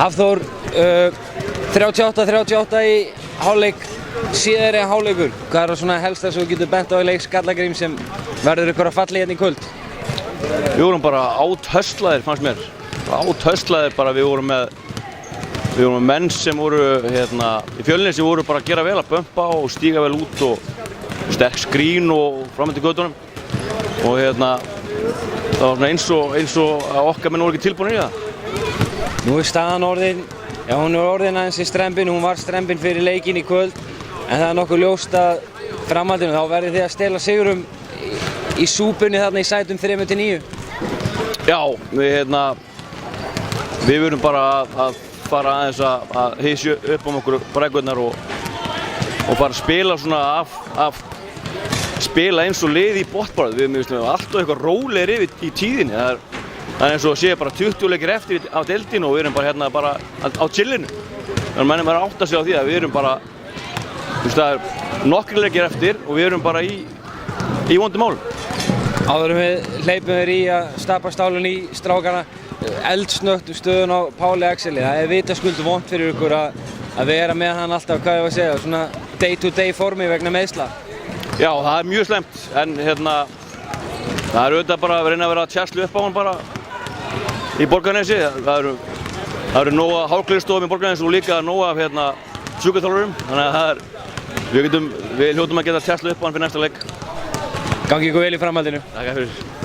Hafþór, 38-38 í hálfleik, síðari hálfleikur. Hvað svona helst það sem þú getur bent á í leik Skallagrím sem verður ykkur að falli hérna í kvöld? Við vorum bara áthöstlaðir, fannst mér. Áthöstlaðir bara, við vorum með menn sem voru í Fjölnir sem voru bara að gera vel, að bumpa og stíga vel út og sterk skrín og fram eftir götunum. Og það var eins og að okkar menn voru ekki tilbúinir í það. Nú staðan orðin, hún orðin aðeins í strembin, hún var strembin fyrir leikinn í kvöld, en það nokkuð ljóst að framhaldinu, þá verðið þið að stela sigurum í súpunni þarna í sætum 3-9. Já, við verðum bara að fara aðeins að hysja upp okkur brekkurnar og bara spila svona spila eins og lið í botnbaráttu. Við erum alltaf eitthvað rólegir yfir í tíðinni. Það er eins og séu bara 20 leikir eftir á deildinu og við erum bara á chillinu. Þannig að mennum bara að átta sig á því að við erum bara, það er nokkrir leikir eftir og við erum bara í vondum málum. Áður við hleypum þér í að stappa stálun í strákana, eldsnögt stöðun á Páli Axeli. Það er vitaskuld vont fyrir ykkur að vera með hann alltaf, hvað ég var að segja, svona day-to-day formi vegna meiðsla. Já, það er mjög slæmt, en það er auðvitað bara að reyna að vera að tjaslu upp á hann bara í Borgarnesi. Það eru nóg af hálfklæðstofum í Borgarnesi og líka nóg af sjúkraþjálfurum, þannig að við hljótum að geta tjaslu upp á hann fyrir næsta leik. Gangi ykkur vel í framhaldinu. Takk fyrir.